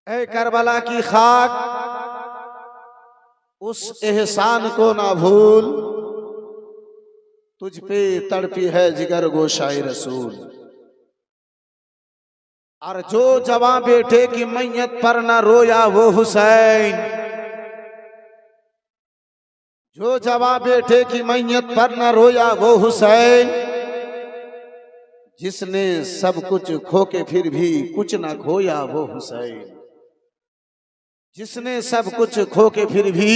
ऐ Karbala की खाक, उस एहसान को ना भूल, तुझ पे तड़पी है जिगर गोशाए रसूल। और जो जवां बेटे की मैयत पर न रोया वो हुसैन, जो जवां बेटे की मैयत पर न रोया वो हुसैन, जिसने सब कुछ खो के फिर भी कुछ ना खोया वो हुसैन, जिसने सब कुछ खो के फिर भी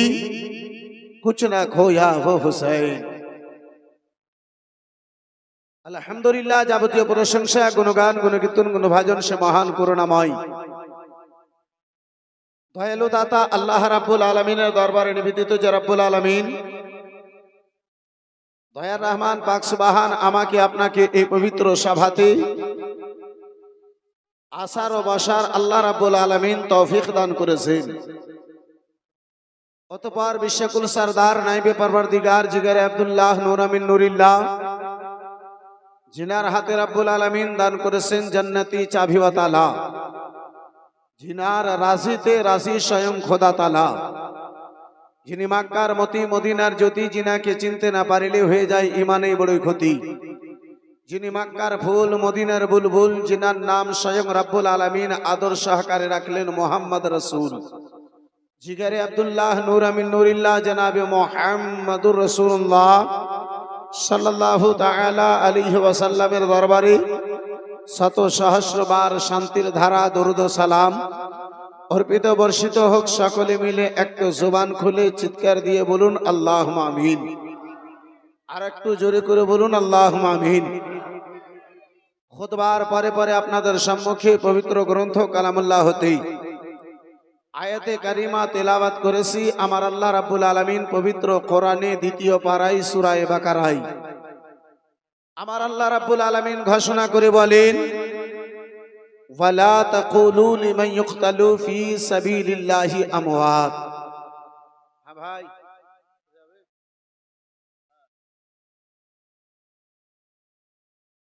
कुछ ना खोया वो हुसैन। আলহামদুলিল্লাহ, যাবতীয় প্রশংসা গুণগান গুণকীর্তন গুণভাজন সে মহান করুণাময় দয়ালু দাতা আল্লাহ রাব্বুল আলামিনের দরবারে নিবেদিত যে রাব্বুল আলামিন দয়ার রহমান পাক সুবহান আমাকে আপনাকে এই পবিত্র সভাতে আসার ও বসার আল্লাহ রাব্বুল আলামিন তৌফিক দান করেছেন। অতঃপর বিশ্বকুল সরদার নাইবে পরবর্তীগার জিগরে আব্দুল্লাহ নূর আমিন নুরিল্লাহ, जिनार हाथे रब्बुल आलमीन दान करेছেন जन्नती चाबी व ताला, जिनार राजीते राजी स्वयं खोदा ताला, जिनि मक्कार मती मदिनार ज्योति, जिनाके चिनते ना पारिले हয়ে যায় ইমানেই বড়ই ক্ষতি, जिनि मक्कार फूल मदिनार बुलबुल, जिनार नाम स्वयं रब्बुल आलमीन आदर सहकारे राखलेन मोहम्मद रसूल, जिगरे अब्दुल्लाह नूर आमिन नूरिल्लाह जनाबे मुहम्मदुर रसूलुल्लाह সাল্লাল্লাহু তাআলা আলাইহি ওয়াসাল্লামের দরবারে শত সহস্র বার শান্তির ধারা দরুদ ও সালাম অর্পিত বর্ষিত হোক। সকলে মিলে একটু জবান খুলে চিৎকার দিয়ে বলুন আল্লাহুম্মা আমিন। আর একটু জোরে করে বলুন আল্লাহুম্মা আমিন। খুতবার পরে পরে আপনাদের সম্মুখে পবিত্র গ্রন্থ কালামুল্লাহ হতে আয়াতে কারিমা তেলাওয়াত করেছি। আমার আল্লাহ রাব্বুল আলামিন পবিত্র কোরআনে দ্বিতীয় পারায় সূরা বাকারায় আমার আল্লাহ রাব্বুল আলামিন ঘোষণা করে বলেন, ওয়ালা তাকুলু লিমান ইউকতালু ফি সাবিলিল্লাহি আমওয়াত। হ্যাঁ ভাই,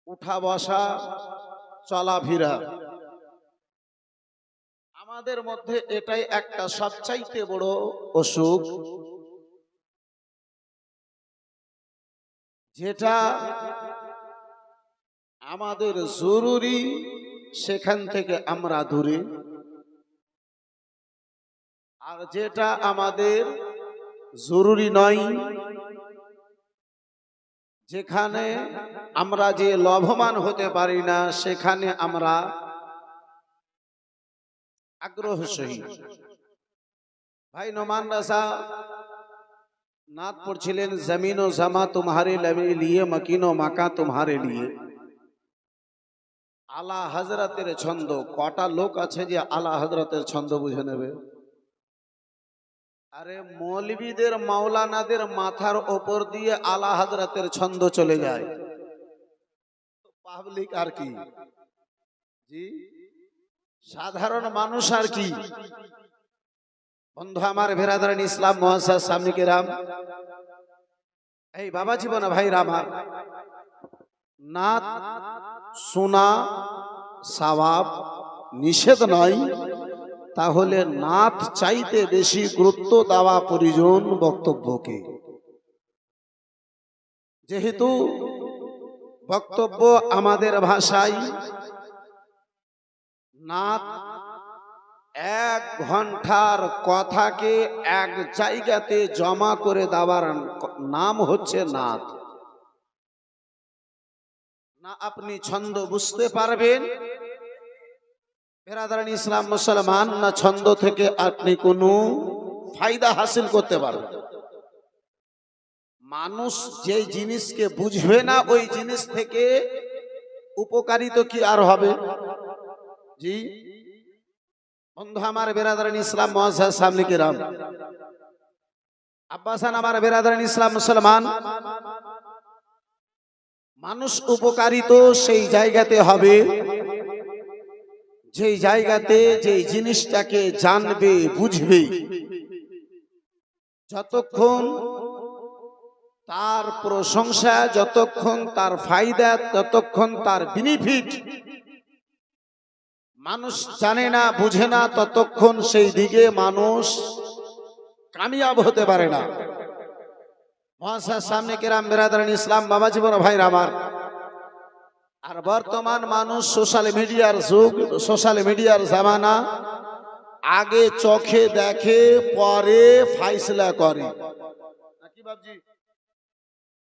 উঠা বসা চলাফেরা আমাদের মধ্যে এটাই একটা সবচাইতে বড় অসুখ, যেটা আমাদের জরুরি সেখান থেকে আমরা দূরে, আর যেটা আমাদের জরুরি নয়, যেখানে আমরা যে লাভবান হতে পারি না সেখানে আমরা আগ্রহ সহিত। ভাই নোমান রাসা নাত পড়ছিলেন, জমিন ও জামা তোমারে লিয়ে, মকিন ও মাকা তোমারে লিয়ে। আলা হযরতের ছন্দ, কটা লোক আছে যে আলা হযরতের ছন্দ বুঝে নেবে? আরে মৌলবীদের মাওলানাদের মাথার উপর দিয়ে আলা হযরতের ছন্দ চলে যায়, পাবলিক আর কি, জি সাধারণ মানুষ আর কি। বন্ধু আমার বেরাদারান ইসলাম মুআজ্জাজ সামনে কেরাম, এই বাবা জীবন ভাই রামার, নাত শোনা সওয়াব নিষেধ নয়, তাহলে নাত চাইতে বেশি গুরুত্ব দেওয়া প্রয়োজন বক্তব্যকে। যেহেতু বক্তব্য আমাদের ভাষায়, নাত এক ঘন্টার কথাকে এক জায়গাতে জমা করে দেওয়ার নাম হচ্ছে নাত। না আপনি ছন্দ বুঝতে পারবেন বেরাদারান ইসলাম মুসলমান, না ছন্দ থেকে আপনি কোনো ফায়দা হাসিল করতে পারবেন। মানুষ যে জিনিসকে বুঝবে না ওই জিনিস থেকে উপকারিত কি আর হবে? জি বন্ধু আমার বেরাদারান ইসলাম মুআজ্জাজ সামনে কেরাম, আব্বাসান আমার বেরাদারান ইসলাম মুসলমান, মানুষ উপকারিত সেই জায়গাতে হবে যেই জায়গাতে যেই জিনিসটাকে জানবে বুঝবে, যতক্ষণ তার প্রশংসা, যতক্ষণ তার ফায়দা, ততক্ষণ তার বেনিফিট মানুষ জানে না, বুঝে না, ততক্ষণ সেই দিকে মানুষ কামিয়াব হতে পারে না। মহাশয় সামনে কেরাম বেরাদারান ইসলাম বাবা জীবন ভাইরা আমার, আর বর্তমান মানুষ সোশ্যাল মিডিয়ার যুগ, সোশ্যাল মিডিয়ার জামানা। আগে চোখে দেখে পরে ফাইসলা করে, নাকি বাবজি?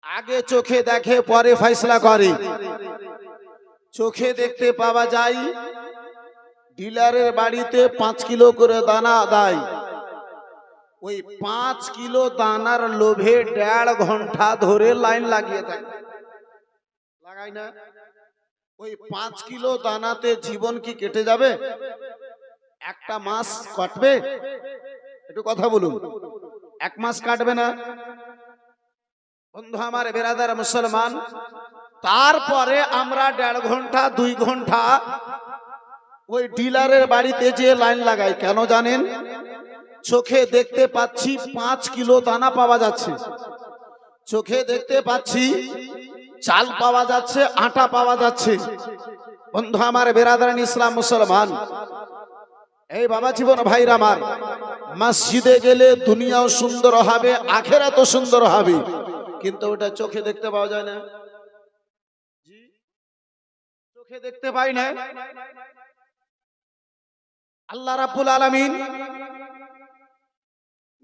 আগে চোখে দেখে পরে ফাইসলা করে। চোখে দেখতে পাওয়া যায় ডিলারের বাড়িতে 5 কিলো করে দানা দেয়। ওই 5 কিলো দানার লোভে 1.5 ঘন্টা ধরে লাইন লাগিয়ে থাকে, লাগাই না? ওই 5 কিলো দানাতে জীবন কি কেটে যাবে? একটা মাস কাটবে? একটু কথা বলুন, 1 মাস কাটবে না বন্ধু আমার বেরাদার মুসলমান। তারপরে আমরা 1.5 ঘন্টা 2 ঘন্টা ওই ডিলারের বাড়িতে যে লাইন লাগাই, কেন জানেন? চোখে দেখতে পাচ্ছি 5 কিলো দানা পাওয়া যাচ্ছে, চোখে দেখতে পাচ্ছি চাল পাওয়া যাচ্ছে, আটা পাওয়া যাচ্ছে। বন্ধু আমার বেরাদারান ইসলাম মুসলমান, এই বাবা জীবন ভাইরা আমার, মসজিদে গেলে দুনিয়াও সুন্দর হবে, আখিরাতও সুন্দর হবে, কিন্তু ওটা চোখে দেখতে পাওয়া যায় না। চোখে দেখতে পাই না। আল্লাহ রাব্বুল আলামিন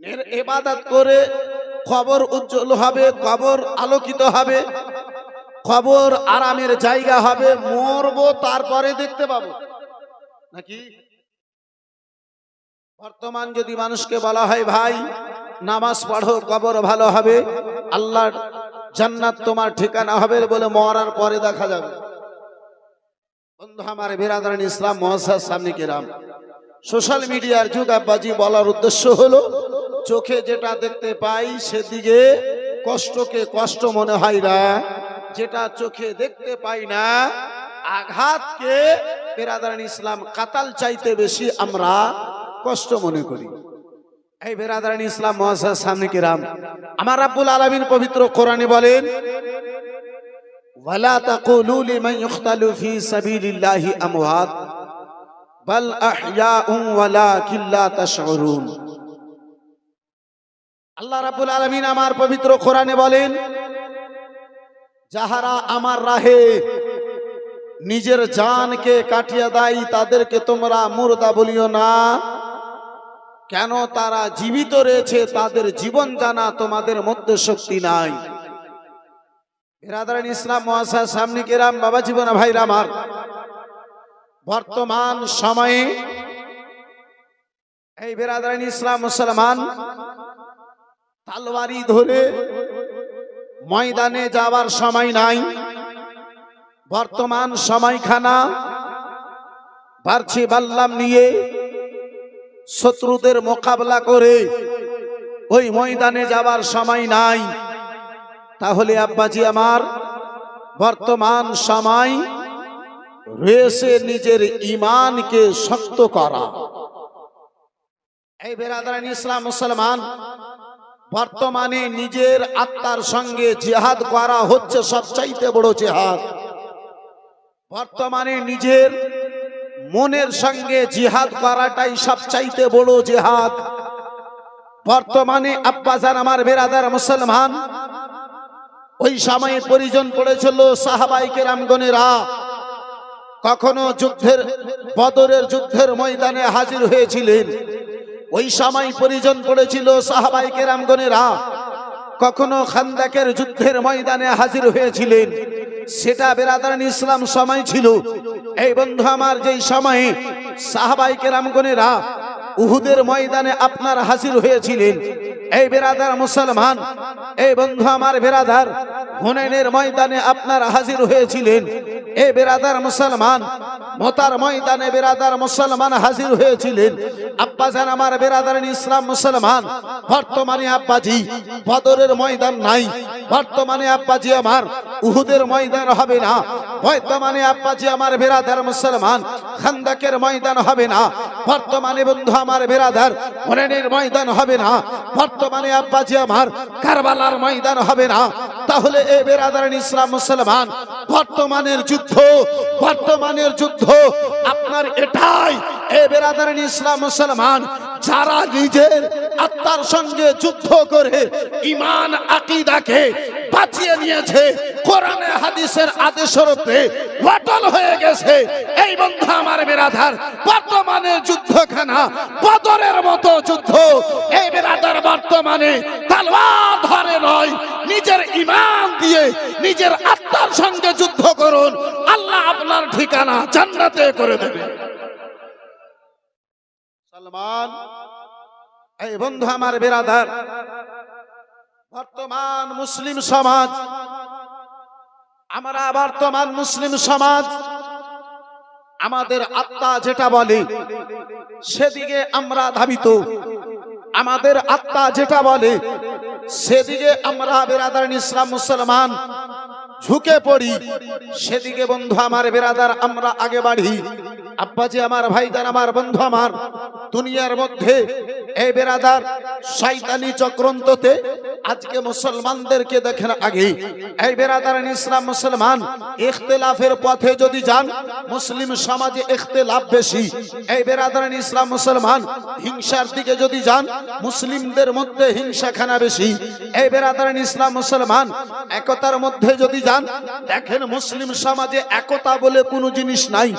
এর ইবাদত করে কবর উজ্জ্বল হবে, কবর আলোকিত হবে, কবর আরামের জায়গা হবে। মরবো তারপরে দেখতে পাবো, নাকি? বর্তমান যদি মানুষকে বলা হয় ভাই নামাজ পড়ো, কবর ভালো হবে, আল্লাহর জান্নাত তোমার ঠিকানা হবে, বলে মরার পরে দেখা যাবে। বন্ধু আমার বিরাদারান ইসলাম মুআজ্জাজ সামনে কেরাম, সোশ্যাল মিডিয়ার যুগ আব্বাজি। বলার উদ্দেশ্য হলো চোখে যেটা দেখতে পাই সেদিকে কষ্টকে কষ্ট মনে হয় না, যেটা চোখে দেখতে পাই না আঘাতকে বিরাদারান ইসলাম কাতাল চাইতে বেশি আমরা কষ্ট মনে করি। এই বিরাদারান ইসলাম মুআজ্জাজ সামনে কেরাম, আমার রাব্বুল আলামিন পবিত্র কোরআনে বলেন, ওয়ালা তাকুলু লিমান ইউকতালু ফি সাবিলিল্লাহি আমওয়াত বাল আহইয়াউম ওয়ালাকিন লা তাশউরুন। আল্লাহ রাব্বুল আলামিন আমার পবিত্র কোরআনে বলেন, যাহারা আমার রাহে নিজের জানকে কাটিয়ে দেয় তাদেরকে তোমরা মুর্দা বলিও না, কেন? তারা জীবিত রয়েছে, তাদের জীবন জানা তোমাদের মধ্যে শক্তি নাই। বিরাদারান ইসলাম মুআজ্জাজ সামনে কেরাম, বাবা জীবন ভাইরা আমার, বর্তমান সময়ে এই বিরাদারান ইসলাম মুসলমান তলোয়ারি ধরে ময়দানে যাওয়ার সময় নাই। বর্তমান সময়খানা বাড়ছি বাল্লাম নিয়ে শত্রুদের মোকাবেলা করে ওই ময়দানে যাওয়ার সময় নাই। তাহলে আব্বাজি আমার, বর্তমান সময় রয়েছে নিজের ঈমানকে শক্ত করা। এই বিরাদারান ইসলাম মুসলমান, বর্তমানে নিজের আত্মার সঙ্গে জিহাদ করা হচ্ছে সবচাইতে বড় জিহাদ। বর্তমানে নিজের মনের সঙ্গে জিহাদ করাটাই সবচাইতে বড় জিহাদ। বর্তমানে আব্বাজান আমার বিরাদার মুসলমান, ওই সময়ে প্রয়োজন পড়েছিল সাহাবায়ে কেরামগণেরা কখনো যুদ্ধের বদরের যুদ্ধের ময়দানে হাজির হয়েছিলেন, ওই সময় প্রয়োজন পড়েছিল সাহাবায়ে কেরামগণেরা কখনো খান্দাকের যুদ্ধের ময়দানে হাজির হয়েছিলেন। সেটা বিরাদারান ইসলাম সময় ছিল। এই বন্ধু আমার, যেই সময়ে সাহাবায়ে কেরামগণেরা উহুদের ময়দানে আপনার হাজির হয়েছিলেন, এই বিরাদার মুসলমান, এই বন্ধু আমার বিরাদার হুনাইনের ময়দানে আপনার হাজির হয়েছিলেন। এই বিরাদার মুসলমান মোতার ময়দানে বিরাদার মুসলমান হাজির হয়েছিলেন। আব্বাজান আমার বিরাদার ইসলাম মুসলমান, বর্তমানে আব্বাজি বদরের ময়দান নাই, বর্তমানে আব্বাজি আমার উহুদের ময়দান হবে না, বর্তমানে আব্বাজি আমার বিরাদার মুসলমান খান্দাকের ময়দান হবে না, বর্তমানে বন্ধু আমার বিরাদার হুনাইনের ময়দান হবে না, বর্তমানে আব্বাজি আমার কারবালার ময়দান হবে না, তাহলে এ বেরাদারান ইসলাম মুসলমান, বর্তমানের যুদ্ধ আপনার এটাই। এ বেরাদারান ইসলাম মুসলমান, যারা নিজের আত্মার সঙ্গে যুদ্ধ করে ঈমান আকীদাকে বাঁচিয়ে নিয়েছে, কোরআনে হাদিসের আদেশরূপে অটল হয়ে গেছে, এই বন্ধু আমার বেরাদার, বর্তমানে যুদ্ধখানা বদরের মতো যুদ্ধ। এই বেরাদার বর্তমানে তলোয়ার ধরে নয়, নিজের ঈমান দিয়ে নিজের আত্মার সঙ্গে যুদ্ধ করুন, আল্লাহ আপনার ঠিকানা জান্নাতে করে দেবে। সালমান, এই বন্ধু আমার বেরাদার, বর্তমান মুসলিম সমাজ, আমাদের আত্মা যেটা বলে সেদিকে আমরা ধাবিত, আমাদের আত্মা যেটা বলে সেদিকে আমরা বেরাদার ইসলাম মুসলমান ঝুঁকে পড়ি, সেদিকে বন্ধু আমার বেরাদার আমরা আগে বাড়ি। আব্বাজি আমার, ভাইজান আমার, বন্ধু আমার, দুনিয়ার মধ্যে এই বেরাদার শয়তানি চক্রান্ততে আজকে মুসলমানদেরকে দেখেন আগে। এই বেরাদার ইসলাম মুসলমান ইখতিলাফের পথে যদি যান, মুসলিম সমাজে ইখতিলাফ বেশি। এই বেরাদার ইসলাম মুসলমান হিংসার দিকে যদি যান, মুসলিমদের মধ্যে হিংসাখানা বেশি। এই বেরাদার ইসলাম মুসলমান একতার মধ্যে যদি যান, দেখেন মুসলিম সমাজে একতা বলে কোনো জিনিস নাই।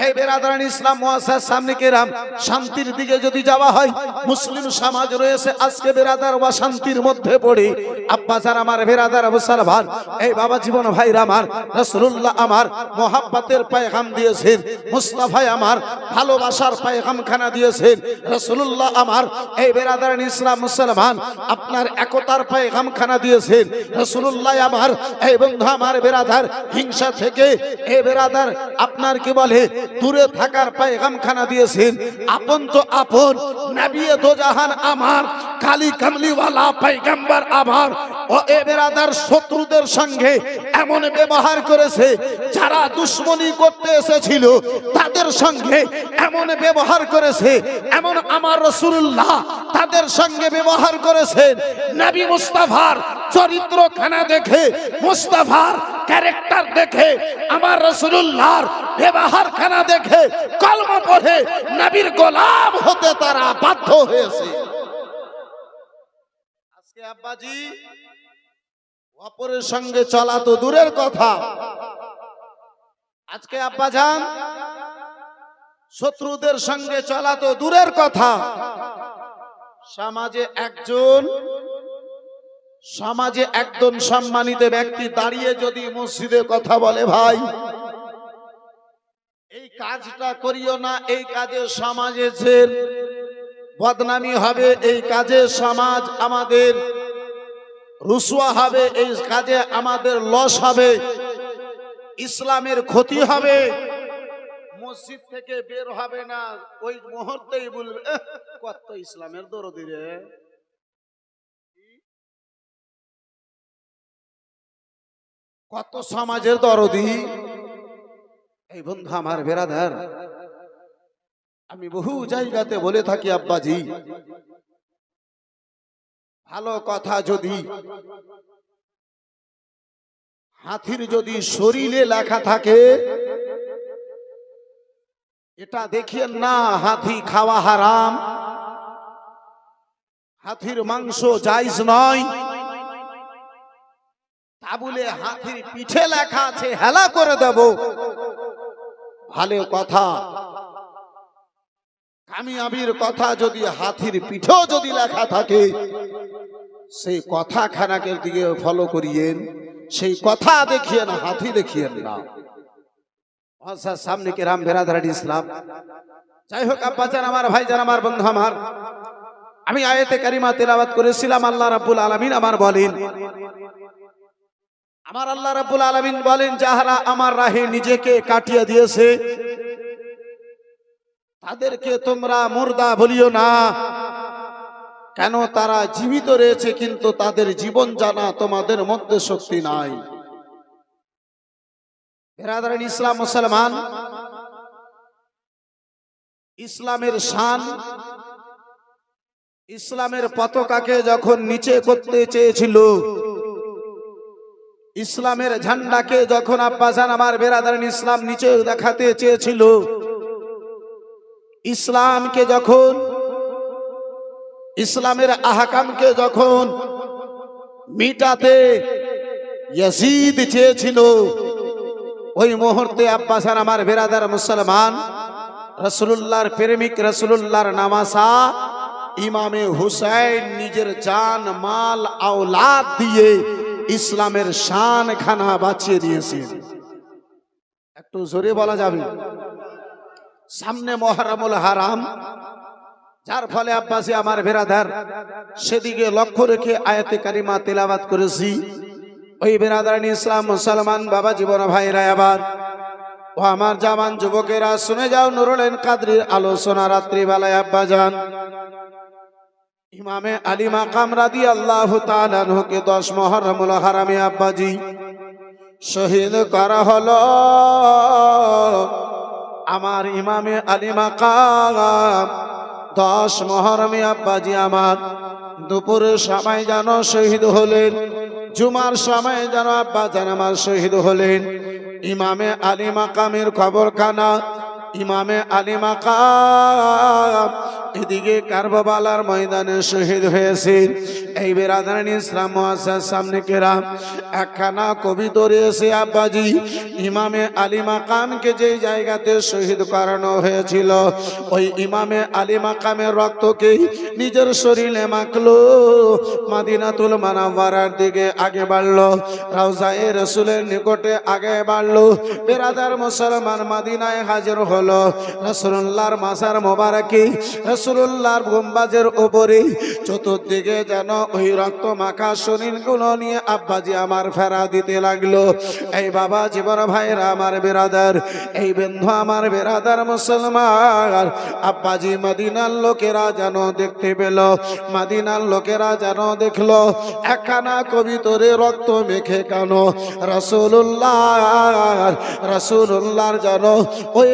এই বেরাদার ইসলাম মুআসসাস সামনে কেরাম শান্তির দিকে যদি যাওয়া হয়, মুসলিম সমাজ রয়েছে আজকে বেরাদার বা শান্তির মধ্যে পড়ে। আব্বাজান আমার, বেরাদার মুসলমান, এই বাবা জীবন ভাইরা আমার, রাসূলুল্লাহ আমার মোহাব্বতের পয়গাম দিয়েছেন, মুস্তাফা আমার ভালোবাসার পয়গাম খানা দিয়েছেন, রাসূলুল্লাহ আমার এই বেরাদার ইসলাম মুসলমান আপনার একতার পয়গাম খানা দিয়েছেন, রাসূলুল্লাহ আমার এই বন্ধু আমার বেরাদার হিংসা থেকে এই বেরাদার আপনার কি বলে দূরে থাকার পয়গাম খানা দিয়েছেন। আপন তো আপন নবী দো জাহান আমার, কালী কামলিওয়ালা পয়গম্বর আমার, ও এ বেরাদার শত্রুদের সঙ্গে এমন ব্যবহার করেছে, যারা দুশ্মনী করতে এসেছিল তাদের সঙ্গে এমন ব্যবহার করেছে, এমন আমার রাসূলুল্লাহ তাদের সঙ্গে ব্যবহার করেছেন। নবী মুস্তাফার চরিত্র খানা দেখে, মুস্তাফার ক্যারেক্টার দেখে, আমার রাসূলুল্লাহর ব্যবহার খানা দেখে কলমা পড়ে নবীর গোলাম হতে তারা বাধ্য হয়েছে। আজকে আব্বাজি অপরের সঙ্গে চলা তো দূরের কথা, আজকে আব্বাজান শত্রুদের সঙ্গে চলা তো দূরের কথা, সমাজে একজন সম্মানিত ব্যক্তি দাঁড়িয়ে যদি মসজিদে কথা বলে, ভাই এই কাজটা করিও না, এই কাজে সমাজের বদনামি হবে, এই কাজে সমাজ আমাদের রুসওয়া হবে, এই কাজে আমাদের লস হবে, ইসলামের ক্ষতি হবে, মসজিদ থেকে বের হবে না, ওই মুহূর্তেই বলবে কত ইসলামের দরদি রে, কত সমাজের দরদি। এই বন্ধু আমার বেরাদার, আমি বহু জায়গাতে বলে থাকি আব্বাজি, ভালো কথা যদি হাতির যদি শরীরে লেখা থাকে, এটা দেখিয়েন না হাতি খাওয়া হারাম, হাতির মাংস জায়েজ নয়, তা বলে হাতির পিঠে লেখা আছে হেলা করে দেব, ভালো কথা কামিয়াবির কথা যদি হাতির পিঠেও যদি লেখা থাকে, সেই কথা খানাকের দিকে ফলো করিয়েন, সেই কথা দেখিয়েন, হাতি দেখিয়েন না। সামনে কেরাম বেরাদার ইসলাম, যাই হোক আব্বাজান আমার, ভাইজান আমার, বন্ধু আমার, আমি আয়াতে কারিমা তেলাওয়াত করেছিলাম। আল্লাহ রাব্বুল আলামিন আমার বলেন, আমার আল্লাহ রাব্বুল আলামিন বলেন, যাহারা আমার রাহে নিজেকে কাটিয়ে দিয়েছে তাদেরকে তোমরা মুর্দা বলিও না, কেন তারা জীবিত রয়েছে কিন্তু তাদের জীবন জানা তোমাদের মধ্যে শক্তি নাই। বেরাদারান ইসলাম মুসলমান, ইসলামের শান, ইসলামের পতাকাকে যখন নিচে করতে চেয়েছিল, ইসলামের ঝান্ডাকে যখন আব্বাজান আমার বেরাদারান ইসলাম নিচে দেখাতে চেয়েছিল, ইসলামকে যখন, ইসলামের আহকামকে যখন মিটাতে ইয়াজিদ চেয়েছিল, ওই মুহূর্তে আব্বাসান আমার বেরাদার মুসলমান, রাসূলুল্লাহর প্রেমিক, রাসূলুল্লাহর নামাসা ইমামে হুসাইন নিজের জান মাল আওলাদ দিয়ে ইসলামের শান খানা বাঁচিয়ে দিয়েছেন। একটু জোরে বলা যাবে। সামনে মুহররমুল হারাম, যার ফলে আব্বাসী আমার বেরাদার সেদিকে লক্ষ্য রেখে আয়াতে কারিমা তেলাওয়াত করেছি। ওই বেরাদারান ইসলাম মুসলমান বাবা জীবন ভাইরা, আবার ও আমার জামান যুবকেরা শুনে যাও নুরুল কাদরির আলোচনা রাত্রিবেলায়। আব্বাজান ইমামে আলী মাকাম রাদিয়াল্লাহু তাআলা আনহুকে 10 মুহররমুল হারামে আব্বাজি শহীদ করা হলো। আমার ইমামে আলী মাকাম 10 মুহররমে আব্বাজি আমার দুপুরের সময় যেন শহীদ হলেন, জুমার সময় যেন আব্বাজান আমার শহীদ হলেন। ইমামে আলী মাকামের খবরখানা, ইমামে আলী মাকাম এদিকে কারবালার ময়দানে শহীদ হয়েছেন। এই বেরাদারান ইসলাম মুআসসাস সামনে কেরাম একখানা কবিতা রয়েছে আব্বাজি, ইমামে আলী মাকামকে যে জায়গাতে শহীদ করানো হয়েছিল, ওই ইমামে আলী মাকামের রক্তকে নিজের শরীরে মাখলো, মদিনাতুল মুনাওয়ারার দিকে আগে বাড়লো, রওজায়ে রাসূলের নিকটে আগে বাড়লো। বেরাদার মুসলমান মদিনায় হাজির হলো। রাসূলুল্লাহর মাজার মোবারকে, রাসূলুল্লাহর গম্বুজের উপরে চতুর্দিকে যেন ওই রক্ত মাখা শরীরগুলো নিয়ে আব্বাজি আমার ফেরা দিতে লাগলো। এই বাবা জীবন ভাইরা আমার বেরাদার, এই বন্ধু আমার বেরাদার মুসলমান, আব্বাজি মদিনার লোকেরা যেন দেখতে পেল, মদিনার লোকেরা যেন দেখলো একখানা কবিতরে রক্ত মেখে কেন রাসূলুল্লাহর যেন ওই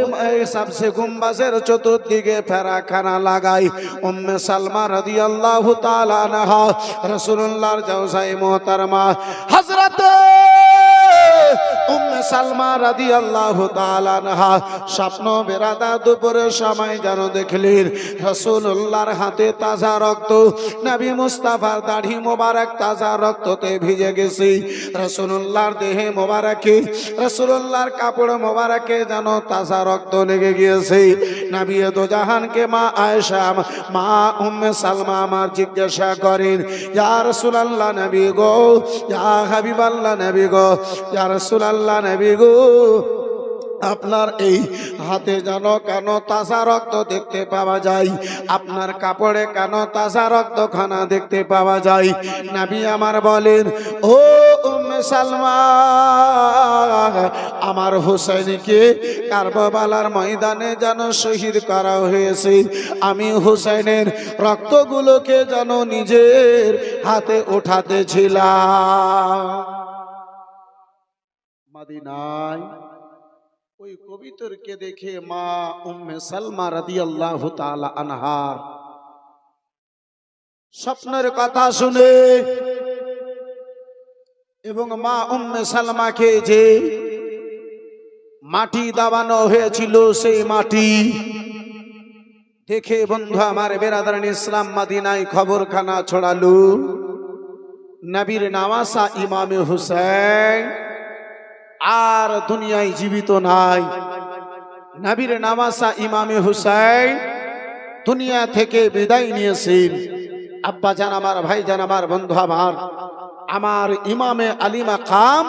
সবসে গুম্বাজের চতুর্দিকে ফেরাখানা লাগাই। উম্মে সালমা রাদিয়াল্লাহু তাআলা আনহা রাসূলুল্লাহর জাওজায়ে মুহতারমা হযরত উম্মে সালমা রাদিয়াল্লাহু তাআলা আনহা স্বপ্ন বেরাদা দুপুরের সময় যেন দেখলেন রাসূলুল্লাহর হাতে তাজা রক্ত, নবী মুস্তাফার দাড়ি মোবারক তাজা রক্ততে ভিজে গেছে। রাসূলুল্লাহর দেহে মোবারকে, রাসূলুল্লাহর কাপড় মোবারকে যেন তাজা রক্ত লেগে গিয়েছে। নবী দো জাহানকে মা আয়েশা, মা উম্মে সালমা আমার জিজ্ঞাসা করেন, ইয়া রাসূলুল্লাহ নবী গো, ইয়া হাবিবাল্লাহ নবী গো, ইয়া রাসূলুল্লাহ নবী গো, আপনার এই হাতে যেন কেন তাজা রক্ত দেখতে পাওয়া যায়, আপনার কাপড়ে কেন তাজা রক্ত খানা দেখতে পাওয়া যায়? নবী আমার বলেন, ও উম্মে সালমা, আমার হুসাইনকে কারবালার ময়দানে যেন শহীদ করা হয়েছে, আমি হুসাইনের রক্তগুলোকে যেন নিজের হাতে উঠাতেছিলাম। মদিনায় ওই কবিতরকে দেখে মা উম্মে সালমা রাদিয়াল্লাহু তাআলা আনহার স্বপ্নের কথা শুনে এবং মা উম্মে সালমাকে যে মাটি দাবানো হয়েছিল সেই মাটি দেখে বন্ধু আমার বেরাদারান ইসলাম মদিনায় খবরখানা ছড়ালো, নবীর নামাসা ইমামে হুসাইন আর দুনিয়ায় জীবিত নাই। নবীর নামাসা ইমামে হুসাইন দুনিয়া থেকে বিদায় নিয়েছেন। আব্বা জান আমার, ভাই জান আমার, বন্ধু আমার ইমামে আলী মাকাম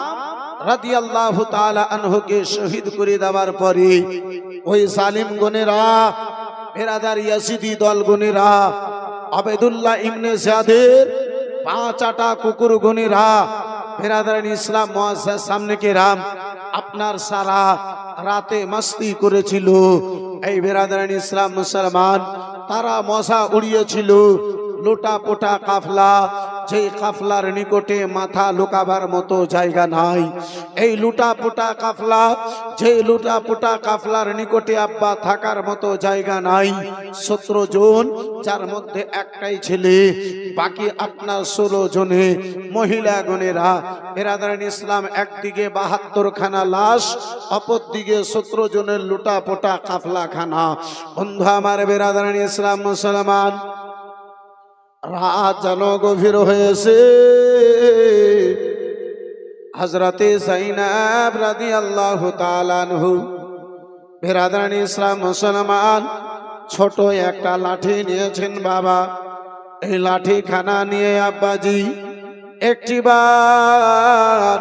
রাদিয়াল্লাহু তাআলা আনহুকে শহীদ করে দেওয়ার পরে ওই জালিম গনেরা, বেরাদার ইয়াজিদি দল গনেরা, আবেদুল্লাহ ইবনে জিয়াদের 5টা কুকুর গনেরা, বেরাদারান ইসলাম মুআসসাস সামনে কেরাম আপনার সারা রাতে মস্তি করেছিল। এই বেরাদারান ইসলাম মুসলমান, তারা মশা উড়িয়েছিল, লোটা পোটা কাফলা, যেই কাফলার নিকটে মাথা লুকাবার মতো জায়গা নাই। এই লুটা পোটা কাফলা, যেই লুটা পোটা কাফলার নিকটে আব্বা থাকার মতো জায়গা নাই। 17 জন, যার মধ্যে একটাই ছেলে, বাকি আপনার 16 জনে মহিলা গণেরা। বেরাদারান ইসলাম, একদিকে 72 খানা লাশ, অপর দিকে 17 জনের লুটা পোটা কাফলা খানা। বন্ধু আমার বেরাদারান ইসলাম মুসলমান, রাত যেন গভীর হয়েছে। হযরতে যায়েনব রাদিয়াল্লাহু তাআলা আনহু, বেরাদারান ইসলাম মুসলমান, ছোট একটা লাঠি নিয়েছেন বাবা। এই লাঠি খানা নিয়ে আব্বাজি একটিবার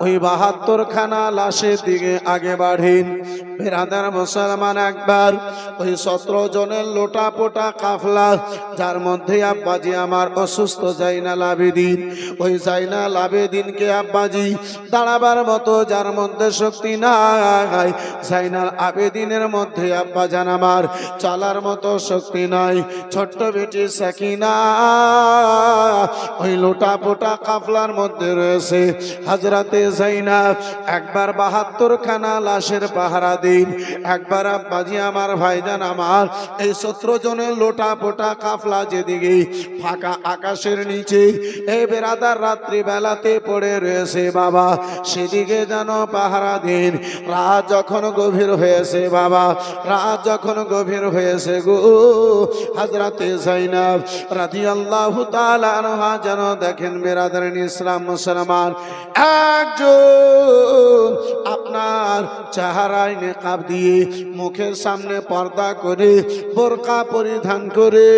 ওই 72 খানা লাশের দিকে আগে বাড়েন। বেরাদার মুসলমান, একবার ওই 17 জনের লোটা পোটা কাফলা, যার মধ্যে আব্বাজি আমার অসুস্থ জাইনাল আবেদিন, ওই জাইনাল আবেদিনকে আব্বাজি দাঁড়াবার মতো যার মধ্যে শক্তি নাই, জাইনাল আবেদিনের মধ্যে আব্বাজান আমার চলার মতো শক্তি নাই। ছোট্ট বেটি সাকিনা ওই লোটা পোটা কাফলার মধ্যে রয়েছে। হযরতে যায়েনব একবার 72 খানা লাশের পাহারা দিন, একবার আব্বাজি আমার ভাইজান আমার এই 17 জনের লোটা পোটা কাফলা যেদিকে ফাঁকা আকাশের নিচে এই বেরাদার রাত্রি বেলাতে পড়ে রয়েছে বাবা, সেদিকে যেন পাহারা দিন। রাত যখন গভীর হয়েছে বাবা, রাত যখন গভীর হয়েছে গো, হযরতে যায়েনব রাদিয়াল্লাহু তাআলা আনহা যেন দেখেন বেরাদারান ইসলাম মুসলমান, একজন আপনার চেহারায় নেকাব দিয়ে, মুখের সামনে পর্দা করে, বোরকা পরিধান করে,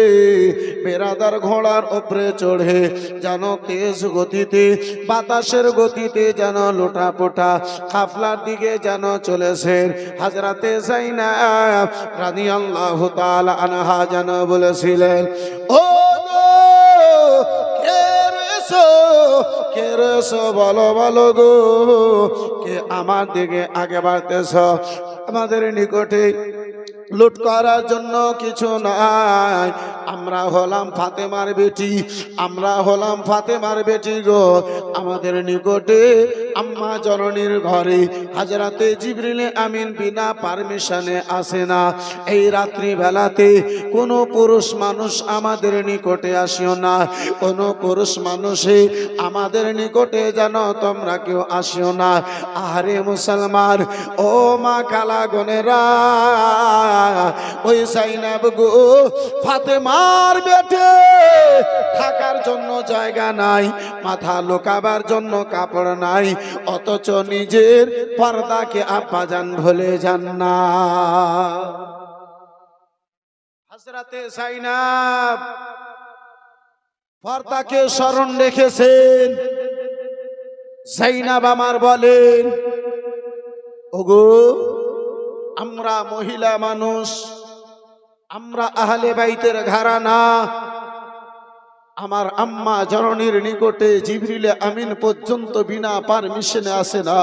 বেরাদার ঘোড়ার উপরে চড়ে যেন তেজ গতিতে, বাতাসের গতিতে যেন লোটা পোটা কাফলার দিকে যেন চলেছেন। হযরতে যায়েনব রাদিয়াল্লাহু তাআলা আনহা যেন বলেছিলেন, ও কে রয়েছো বলো বলো গো, কে আমার দিকে আগে বাড়তেছ? আমাদের নিকটে লুট করার জন্য কিছু নাই, আমরা হলাম ফাতেমার বেটি, আমরা হলাম ফাতেমার বেটি গো। আমাদের নিকটে আম্মা জননীর ঘরে হযরতে জিবরিল আমিন বিনা পারমিশনে আসে না। এই রাত্রি বেলাতে কোনো পুরুষ মানুষ আমাদের নিকটে আসিও না, কোনো পুরুষ মানুষে আমাদের নিকটে যেন তোমরা কেউ আসিও না। আহারে মুসলমান, ও মা খালা গনেরা, ওই যায়েনব গো, ফাতেমার বেটে থাকার জন্য জায়গা নাই, মাথা লুকাবার জন্য কাপড় নাই, অথচ নিজের পর্দাকে আব্বাজান ভুলে যান না। হযরতে যায়েনব পর্দাকে স্মরণ রেখেছেন। যায়েনব আমার বলেন, ওগো, আমরা মহিলা মানুষ, আমরা আহলে বাইতের ঘরানা, আমার আম্মা জননীর নিকটে জিবরিল আমিন পর্যন্ত বিনা পারমিশনে আসে না।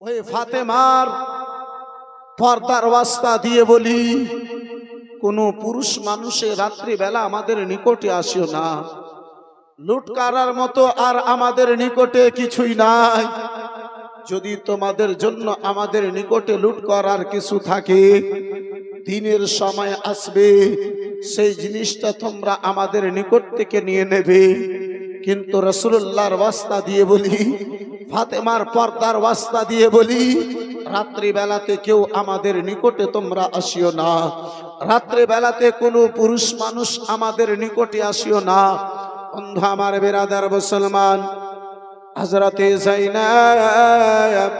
ওই ফাতেমার পর্দার ওয়াস্তা দিয়ে বলি, কোন পুরুষ মানুষে রাত্রি বেলা আমাদের নিকটে আসিও না। লুট করার মতো আর আমাদের নিকটে কিছুই নাই। যদি তোমাদের জন্য আমাদের নিকটে লুট করার কিছু থাকে, দিনের সময় আসবে, সেই জিনিসটা তোমরা আমাদের নিকট থেকে নিয়ে নেবে। কিন্তু রাসূলুল্লাহর ওয়াস্তা দিয়ে বলি, ফাতেমার পর্দার ওয়াস্তা দিয়ে বলি, রাত্রি বেলাতে কেউ আমাদের নিকটে তোমরা আসিও না। রাত্রি বেলাতে কোনো পুরুষ মানুষ আমাদের নিকটে আসিও না। বন্ধু আমার বেরাদার মুসলমান, হযরতে যায়েনব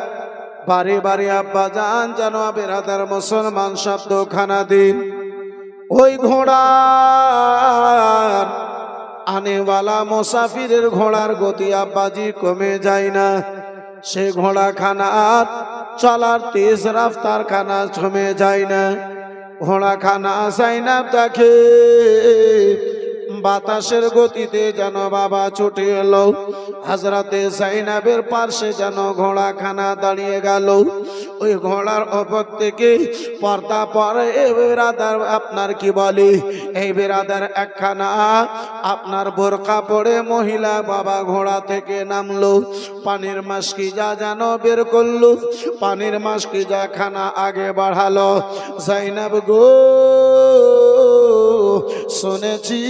বারে বারে আব্বাজান যেন বেরাদার মুসলমান শব্দ খানা দিন। ওই ঘোড়ার আনেওয়ালা মুসাফিরের ঘোড়ার গতি আব্বাজি কমে যায় না। সে ঘোড়া খানার চলার তেজ রাফতার খানা কমে যায় না। ঘোড়া খানা যায়েনব দেখে বাতাসের গতিতে যেন বাবা ছুটে এলো। হযরতে যায়েনবের পাশে যেন ঘোড়াখানা দাঁড়িয়ে গেল। ওই ঘোড়ার ওপর থেকে পর্দা পরে বেরাদার আপনার কি বলে এই বেরাদার একখানা আপনার বোরকা পরে মহিলা বাবা ঘোড়া থেকে নামলো। পানির মাসকিজা যেন বের করলো, পানির মাসকিজা খানা আগে বাড়ালো। যায়েনব গো, শুনেছি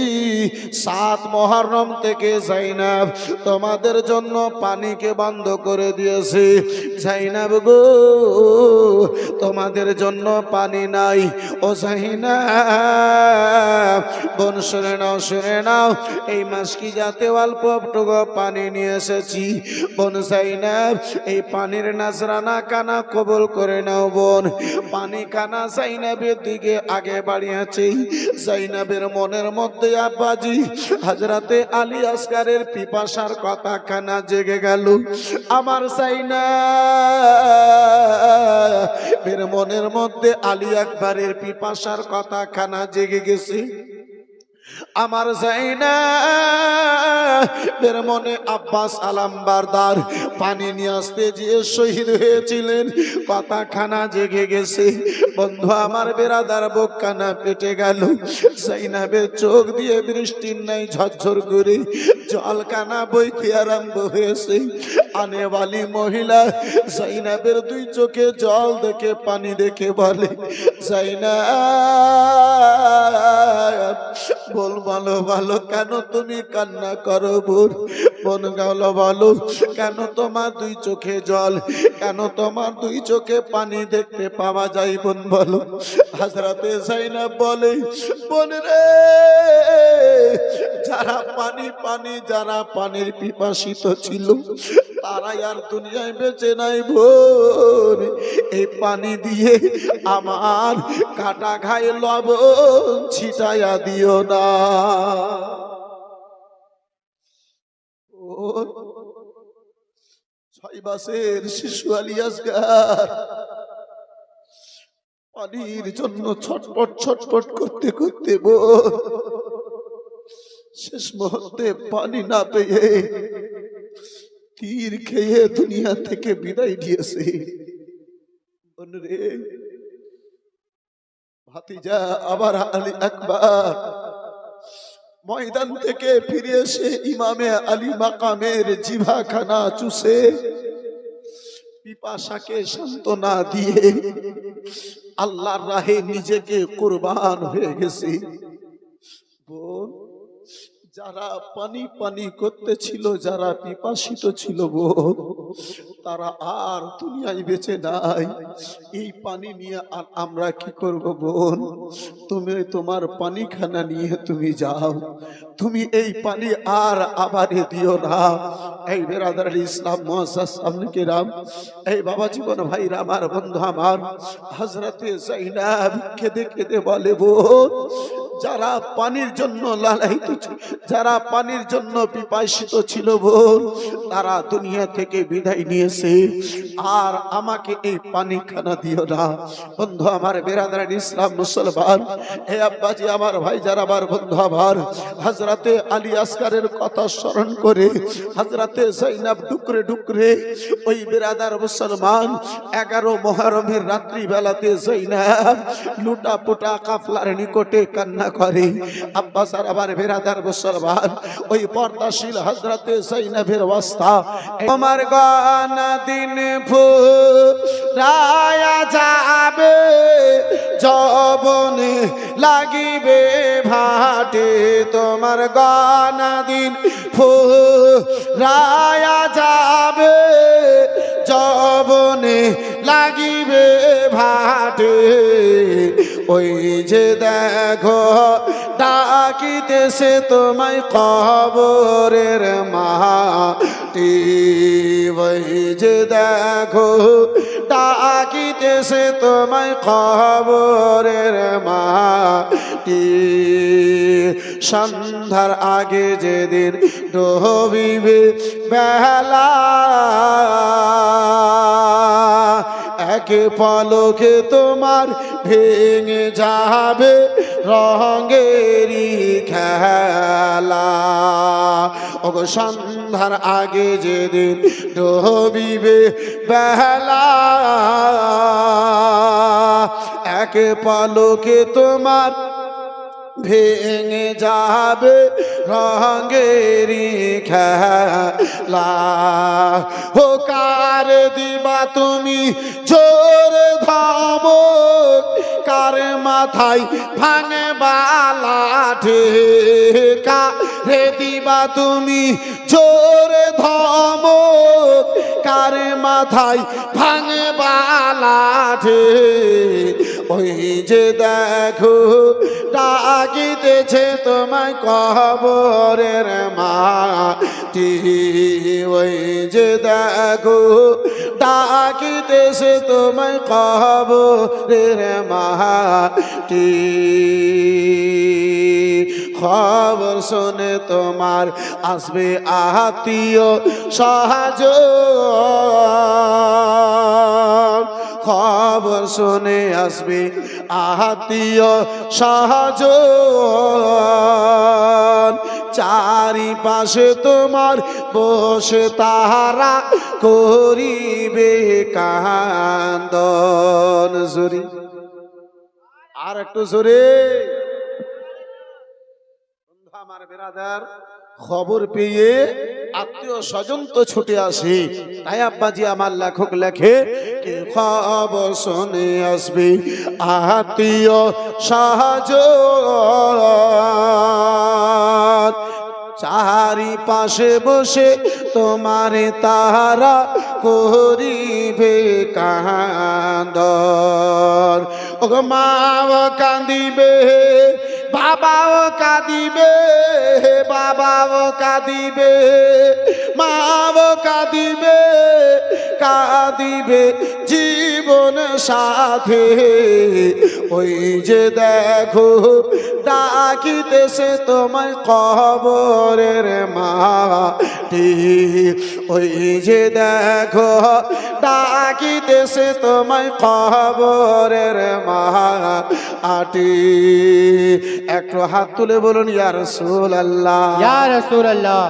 7 মুহররম থেকে যায়েনব তোমাদের জন্য পানিকে বন্ধ করে দিয়েছে। যায়েনব গো, তোমাদের জন্য পানি নাই। ও যায়েনব বোন শুনে নাও, শুনে নাও, এই মাসকিজাতে অল্প টুকু পানি নিয়ে এসেছি। বোন যায়েনব, এই পানির নাজরানা কানা কবুল করে নাও। বোন পানি কানা যায়েনবের দিকে আগে বাড়িয়েছে। যায়েনবের মনের মধ্যে আব্বাজি হযরতে আলী আসগরের পিপাসার কথা খানা জেগে গেল। আমার যায়েনবের মনের মধ্যে আলী আকবরের পিপাসার কথা খানা জেগে গেছে। আমার যায়েনবের মনে আব্বাস আলমবারদার পানি নিয়ে আসতে গিয়ে শহীদ হয়েছিলেন কথা খানা জেগে গেছে। বন্ধু আমার বেরাদার বুক কানা পেটে গেল। যায়েনবের চোখ দিয়ে বৃষ্টির নাই ঝরঝর করে জল কানা বইতে আরম্ভ হয়েছে। আনেওয়ালি মহিলা যায়েনবের 2 চোখে জল দেখে পানি দেখে বলে, যায়েনব বল বলো বলো কেন তুমি কান্না করো? বোন বোন গেলো বলো কেন তোমার 2 চোখে জল, কেন তোমার 2 চোখে পানি দেখতে পাওয়া যায়? বোন বলো। হযরতে যায়েনব বলে, বোন রে, যারা পানি পানি যারা পানির পিপাসিত ছিল তারাই আর দুনিয়ায় বেঁচে নাই। বোন এই পানি দিয়ে আমার কাটা ঘায়ে লবণ ছিটাইয়া দিও না। ছয় মাসের শিশু আলী আসগর পানির জন্য ছটপট ছটপট করতে করতে বোন শেষ মুহূর্তে পানি না পেয়ে তীর খেয়ে দুনিয়া থেকে বিদায় দিয়েছে। ভাতিজা আবার আলী আকবর ময়দান থেকে ফিরে এসে ইমামে আলী মাকামের জিভাখানা চুষে পিপাসাকে সান্ত্বনা দিয়ে আল্লাহর রাহে নিজেকে কুরবান হয়ে গেছে। বোন যারা পানি পানি করতেছিল, যারা পিপাসিত ছিল বোন, তারা আর দুনিয়ায় বেঁচে নাই। এই পানি নিয়ে আর আমরা কি করব বোন? তুমি তোমার পানিখানা নিয়ে তুমি যাও, তুমি এই পানি আর আবারে দিও না। এই বেরাদার ইসলাম মুআজ্জাজ সামনে কিরাম, এই বাবা জীবন ভাইরা আমার, বন্ধু আমার, হযরতে যায়েনব কেঁদে কেঁদে বলে, বোন যারা পানির জন্য লালায়িত, যারা পানির জন্য পিপাসিত ছিল বোন, তারা দুনিয়া থেকে বিদায় নিয়েছে, আর আমাকে এই পানি খানা দিও না। বন্ধু আমার, বেরাদার ইসলাম মুসলমান, হে আব্বাজি আমার, ভাই যারা আমার, বন্ধু আমার, হযরতে আলী আসগরের কথা স্মরণ করে হযরতে যায়েনব ডুকরে ডুকরে ওই বেরাদার মুসলমান 11 মুহররমের রাত্রি বেলাতে যায়েনব লুটা পুটা কাফলার নিকটে কান্না করে। আব্বাস আর আমার বেরাদার মুসলমান, ওই পর্দাশীল হযরতে যায়েনবের অবস্থা, আমার গানা দিন ফুরায়া যাবে, যৌবনে লাগিবে ভাটে, তোমার গানা দিন ফুরায়া যাবে, যৌবনে লাগিবে ভাটে, ওই যে দেখো ডাকিতেছে তোমায় কবরের মাটি, ওই যে দেখো ডাকিতেছে তোমায় কবরের মাটি, সন্ধ্যার আগে যেদিন ডুবিবে বেলা, এক পলকে তোমার ভেঙে যাবে রঙেরই খেলা। ওগো সন্ধ্যার আগে যেদিন ডুবিবে বেলা, এক পলকে তোমার ভেঙে যাবে রঙেরই খেলা। ও কার দিবা তুমি জোর ধমক, কার মাথায় ভাঙে বালা ঠেকা রে দিবা তুমি জোর ধমক, কার মাথায় ভাঙে বালা ঠেকা। ওই যে দেখো ডাকিতেছে তোমায় কবরের মাটি, ওই যে দেখো ডাকিতেছে তোমায় কবরের মাটি। খবর শুনে তোমার আসবে আত্মীয় সহজন, খবর শুনে আসবে আত্মীয় সহজন। চারিপাশে তোমার বসে তাহারা করিবে কান্দন। জোরে আর একটু জোরে। আমার বেরাদার, খবর পেয়ে আত্মীয় স্বজন তো ছুটে আসে, তাই আব্বাজি আমার লেখক লেখে কে খবর শুনে আসবে আত্মীয় স্বজন। চারিপাশে বসে তোমার তাহারা করিবে কান্দন। ওগো মাও কাঁদিবে, বাবাও কাঁদিবে, বাবাও কাঁদিবে, মাও কাঁদিবে, কাঁদিবে জীবন সাথে। ওই যে দেখো ডাকিতেছে তোমায় কবরের মাটি, ওই যে দেখো ডাকিতেছে তোমায় কবরের মাটি। একটু হাত তুলে বলুন ইয়া রাসূলুল্লাহ, ইয়া রাসূলুল্লাহ।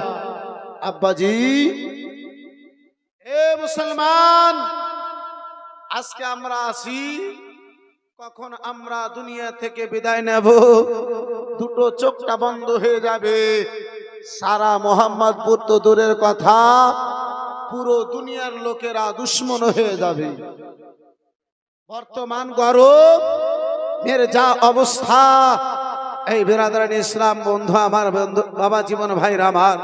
আব্বাজি এ মুসলমান, আজকে আমরা আসি, কখন আমরা দুনিয়া থেকে বিদায় নেব দুটো চোখটা বন্ধ হয়ে যাবে। সারা মোহাম্মদপুর তো দূরের কথা, পুরো দুনিয়ার লোকেরা দুশ্মন হয়ে যাবে। বর্তমান গরম এর যা অবস্থা, এই বিরাদরান ইসলাম বন্ধু আমার, বন্ধু বাবা জীবন ভাইরা আমার,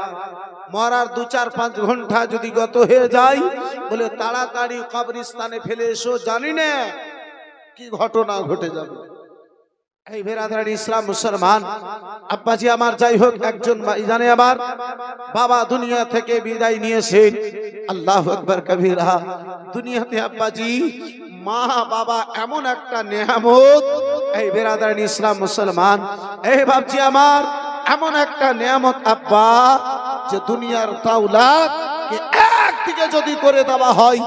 মরার 2-4-5 ঘন্টা যদি গত হয়ে যায়, বলে তাড়াতাড়ি কবরস্থানে ফেলে এসো, জানি না কি ঘটনা ঘটে যাবে। এই বিরাদরান ইসলাম মুসলমান আব্বাজি আমার, যাই হোক, একজন জানে আমার বাবা দুনিয়া থেকে বিদায় নিয়েছেন। আল্লাহু আকবার কবীরা। দুনিয়াতে আব্বাজি মা বাবা এমন একটা নেয়ামত, এই বিরাদরান ইসলাম মুসলমান, এই বাপজি আমার এমন একটা নেয়ামত আব্বা, যে দুনিয়ার দাওলাত কে একদিকে যদি করে দেওয়া হয়,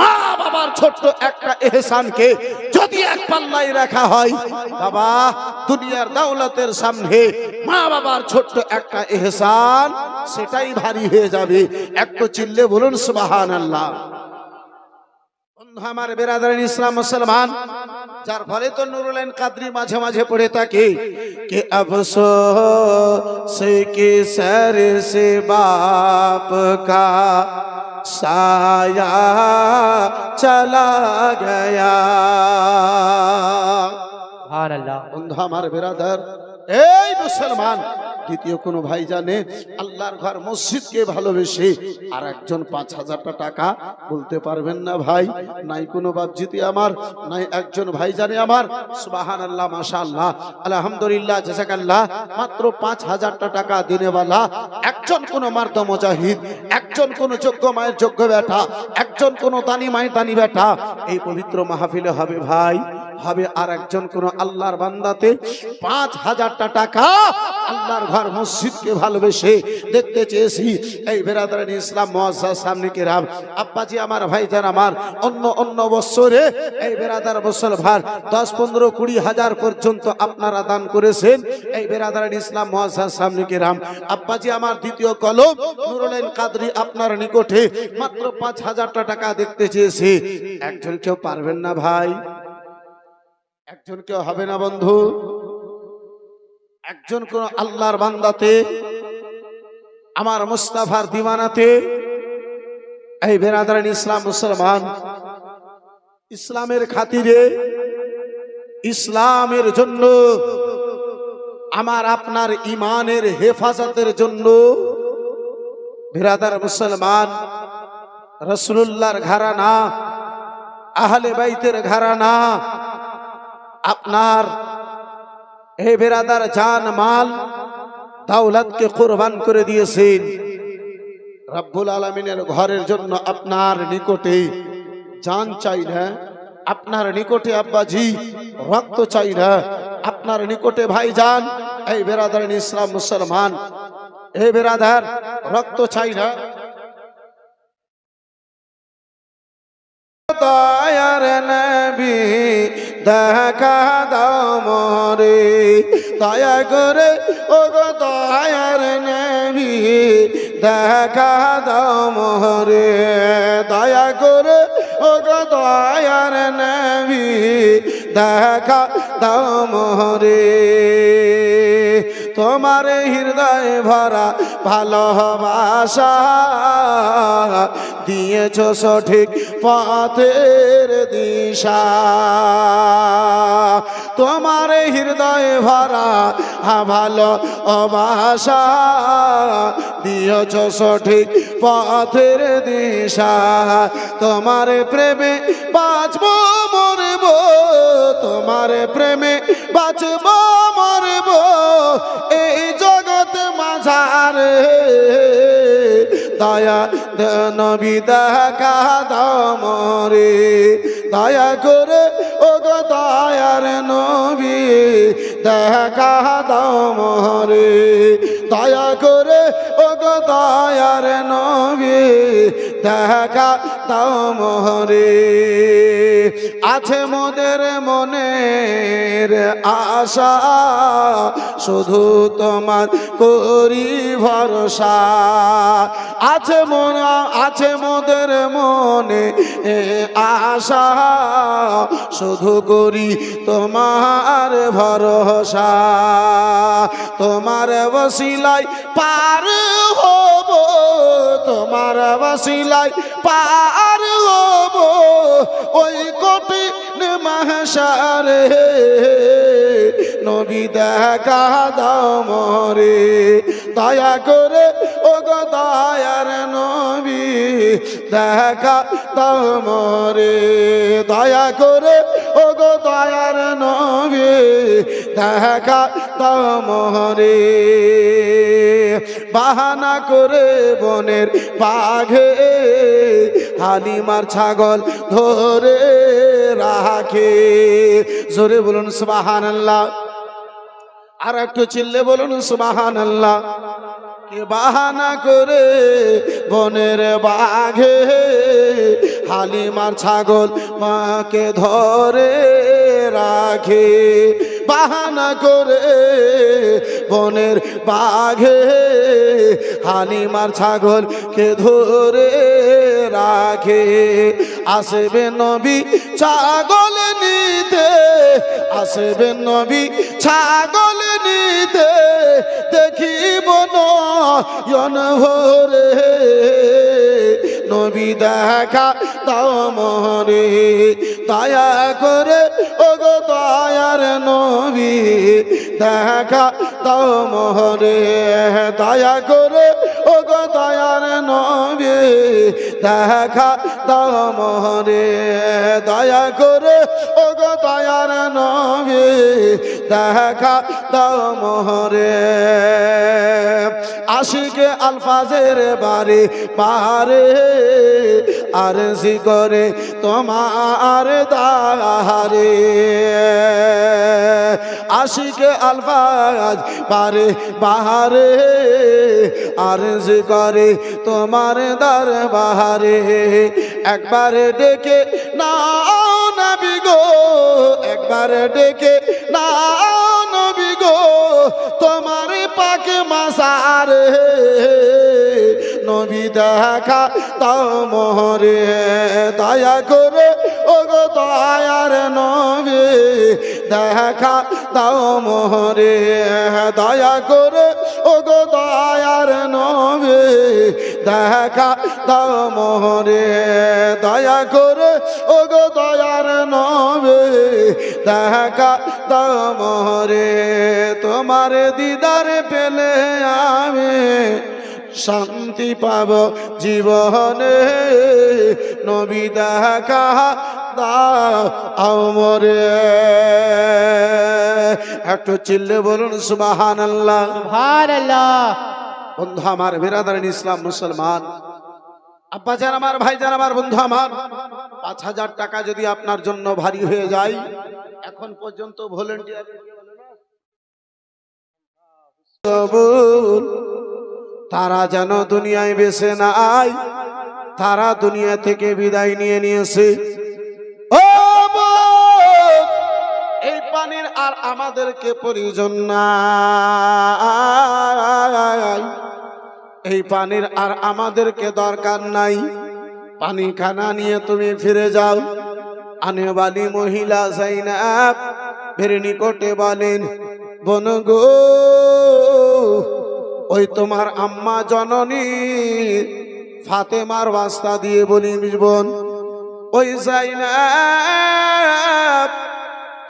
মা বাবার ছোট্ট একটা এহসানকে যদি এক পাল্লায় রাখা হয়, বাবা দুনিয়ার দাওলাতের সামনে মা বাবার ছোট্ট একটা এহসান সেটাই ভারী হয়ে যাবে। একটু চিল্লে বলুন সুবহানাল্লাহ। বন্ধু আমার বিরাদরান ইসলাম মুসলমান, যার ফলে তো নুরুল আইন কাদরি মাঝে মাঝে পড়ে থাকে कि अफसोस के सर से बाप का साया चला गया। সুবহানাল্লাহ। বন্ধু আমার বিরাদার, এই মুসলমান, দ্বিতীয় কোনো ভাই জানে আল্লাহর ঘর মসজিদকে ভালোবেসে আর একজন 5,000 টাকা বলতে পারবেন না ভাই? নাই কোনো বাপজিতি আমার, নাই একজন ভাই জানে আমার, সুবহানাল্লাহ, মাশাআল্লাহ, আলহামদুলিল্লাহ, জাযাকাল্লাহ, মাত্র 5,000 টাকা দিনেওয়ালা একজন কোন মার্দ মুজাহিদ, একজন কোন যোগ্য মায়ের যোগ্য বেটা, একজন কোন দানি মায়ের দানি বেটা এই পবিত্র মাহফিলে হবে ভাই, হবে আর একজন কোন আল্লাহর বান্দাতে 5,000টা টাকা আল্লাহর ঘর মসজিদকে ভালোবেসে দেখতে চেয়েছি। এই বেরাদারান ইসলাম মুআজ্জাজ সামনে কিরাম, আব্বাজি আমার ভাইজান আমার, অন্য বছরে এই বেরাদার মুসলমান 10, 15, 20 হাজার পর্যন্ত আপনারা দান করেছেন। এই বেরাদারান ইসলাম মুআজ্জাজ সামনে কিরাম, আব্বাজি আমার দ্বিতীয় কলম নুরুল আইন কাদরি আপনার নিকটে মাত্র 5,000টা টাকা দেখতে চেয়েছি। একজন কেউ পারবেন না ভাই? একজন কেউ হবে না বন্ধু? একজন কোন আল্লাহর বান্দাতে আমার মুস্তাফার দিওয়ানাতে এই বেরাদারান ইসলাম মুসলমান ইসলামের খাতিরে ইসলামের জন্য আমার আপনার ইমানের হেফাজতের জন্য বেরাদার মুসলমান রাসূলুল্লাহর ঘরানা আহলে বাইতের ঘরানা আপনার হে বেরাদার জান মাল দাওলাতকে কুরবান করে দিয়েছেন রব্বুল আলামিনের ঘরের জন্য। আপনার নিকটে জান চাই না, আপনার নিকটে আব্বাজি রক্ত চাই না, আপনার নিকটে ভাইজান এই বেরাদার ইসলাম মুসলমান এই বেরাদার রক্ত চাই না। দয়ার নবী দেখা দাও মোরে, দয়া করে ও গো দয়ার নবী দেখা দাও মোরে, দয়া করে ও গো দয়ার নবী দেখা দাও মোরে। তোমার হৃদয় ভরা ভালোবাসা দিয়েছ সঠিক পথের দিশা, তোমার হৃদয় ভরা ভালোবাসা দিয়েছ সঠিক পথের দিশা। তোমার প্রেমে বাঁচব মরব, তোমার প্রেমে বাঁচব মরব এই জগৎ মাঝারে। দয়া নবী দেখা দাও মোরে, দয়া করে ও গো দয়ার নবী দেখা দাও মোরে, দয়া করে ও গো দয়ার নবী দেখা দাও মোরে। আছে মোদের মনের আশা শুধু তোমার করি ভরসা, আছে মোদের মনে আশা শুধু করি তোমার ভরসা। তোমার ওসিলায় পার হব, তোমার ওসিলায় পার হব ওই কঠিন মাহশারে। নবী দেখা দাও মোরে, দয়া করে ও গো দয়ার নবী দেখা দাও মোরে, দয়া করে ও গো দয়ার নবী দেখা দাও মোরে। বাহানা করে বনের বাঘে হালিমার ছাগল ধরে রাখে, জোরে বলুন সুবহানাল্লাহ, আর একটু চিল্লে বলুন সুবহানাল্লাহ। কে বাহানা করে বনের বাঘে হালিমার ছাগল মাকে ধরে রাখে, বাহানা করে বনের বাঘে হালিমার ছাগল কে ধরে রাখে। আসবে নবী ছাগল নিতে, আসবে নবী ছাগল নিতে, দেখিব নয়ন ভরে। নবী দেখা দাও মোরে, দয়া করে ও গো দয়ার নবী দেখা দাও মোরে, দয়া করে ও গো দয়ার নবী দেখা দাও মোরে, দয়া করে ও গো দয়ার নবী দেখা দাও মোরে। আশিকে আলফাজের বারে বারে আরজি করে তোমার দারে আশিকে আলফাজ বারে বারে আরজি করে তোমার দরবারে একবার ডেকে নাও নবী গো একবার ডেকে নাও নবী গো তোমার পাক মাসারে নবী দেখা তাও মোহরে দয়া করে ও গো দয়ার নবী দেখা তাও মোহরে দয়া করে ও গো দয়ার নবী দেখা তাও মোহরে দয়া করে ও গো দয়ার নবী দেখা তাও মোহরে তোমার দিদার পেলে আমি শান্তি পাব জীবনে নবী দেখা দাও আমরে একটু চিল্লে বলুন সুবহানাল্লাহ সুবহানাল্লাহ। বন্ধু আমার বিরাদারিন ইসলাম মুসলমান আব্বা জান আমার ভাই জান আমার বন্ধু আমার ৫,০০০ টাকা যদি আপনার জন্য ভারী হয়ে যায় এখন পর্যন্ত ভলেন্টিয়ার তারা যেন দুনিয়ায় বেঁচে নাই তারা দুনিয়া থেকে বিদায় নিয়ে নিয়েছে ও বোন, এই পানির আর আমাদেরকে প্রয়োজন নাই এই পানির আর আমাদেরকে দরকার নাই পানি খানা নিয়ে তুমি ফিরে যাও আনেওয়ালি মহিলা যায়নাব ফের নিকটে বলেন বোন গো ওই তোমার আম্মা জননী ফাতেমার ওয়াস্তা দিয়ে বলি বোন ওই যায়নাব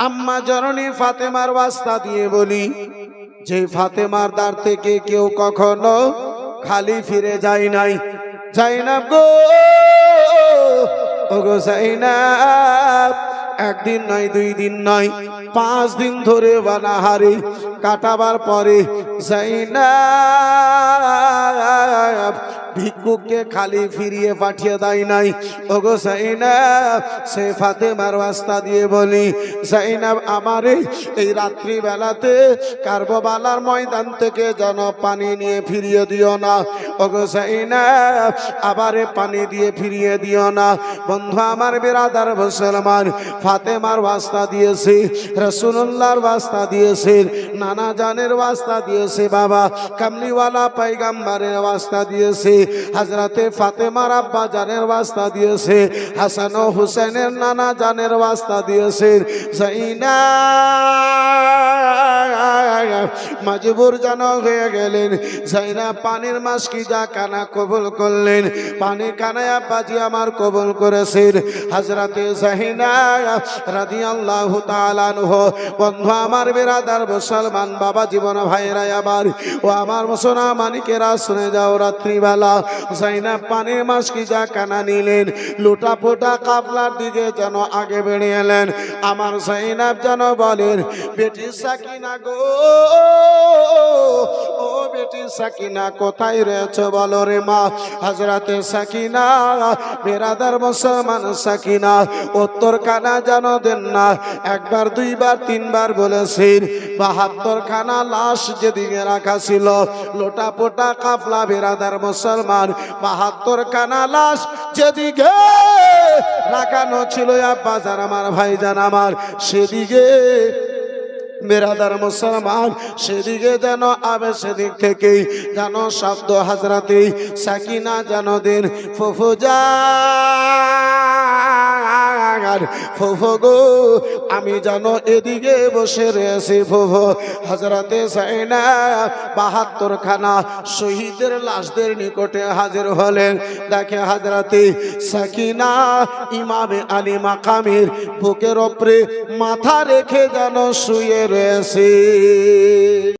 আম্মা জননী ফাতেমার ওয়াস্তা দিয়ে বলি যে ফাতেমার দ্বার থেকে কেউ কখনো খালি ফিরে যায় নাই যায়নাব গো ও গো যায়নাব একদিন নয় 2 দিন নয় 5 দিন ধরে বানাহারি কাটাবার পরে যায়নাব ভিক্ষুককে খালি ফিরিয়ে পাঠিয়ে দেয় নাই ওগো যায়নাব সে ফাতেমার ওয়াস্তা দিয়ে বলি যায়নাব আমারে এই রাত্রি বেলাতে কারবালার ময়দান থেকে যেন পানি নিয়ে ফিরিয়ে দিও না ওগো যায়নাব আবারে পানি দিয়ে ফিরিয়ে দিও না বন্ধু আমার বিরাদার মুসলমান ফাতেমার ওয়াস্তা দিয়েছে রাসূলুল্লাহর ওয়াস্তা দিয়েছে নানা জানের ওয়াস্তা দিয়েছে বাবা কামলিওয়ালা পয়গম্বরের ওয়াস্তা দিয়েছে হযরতে ফাতেমার আব্বা জানের ওয়াস্তা দিয়েছে হাসান ও হুসেনের নানা জানের ওয়াস্তা দিয়েছে যায়নাব মজবুর যেন হয়ে গেলেন যায়নাব পানির মাসকি যা কানা কবুল করলেন পানি কানায় আব্বাজি আমার কবুল করেছেন হযরতে যায়নাব রাদিয়াল্লাহু তাআলা আনহু বন্ধু আমার বিরাদার মুসলমান বাবা জীবন ভাইরা আবার ও আমার মুসলমান মানিকেরা শুনে যাও রাত্রিবেলা যায়নাব পানির মাসকি যা কানা নিলেন লুটা পোটা কাফলার দিকে যেন আগে বেড়ে এলেন আমার যায়নাব যেন বলেন বেটি সাকিনা গো ও বেটি সাকিনা কোথায় রয়েছে বলো রে মা হযরতে সাকিনা বিরাদার মুসলমান সাকিনা উত্তর কানা যেন দেন না একবার 2 বার 3 বার বলেছেন 72 খানা লাশ যেদিকে রাখা ছিল লোটা পোটা কাফলা বিরাদার মুসলমান 72 খানা লাশ যেদিকে রাখানো ছিল আব্বা জান আমার ভাইজান আমার সেদিকে বিরাদার মুসলমান সেদিকে যেন আবে সেদিক থেকে যেন শব্দ হযরতে সাকিনা যেন দেন ফুফুজা ফুফু গো আমি যেন এদিকে বসে রয়েছি ফুফু হযরতে যায়নাব 72 খানা শহীদের লাশদের নিকটে হাজির হলেন দেখে হযরতে সাকিনা ইমামে আলী মাকামের বুকের উপরে মাথা রেখে যেন শুয়ে রয়েছে।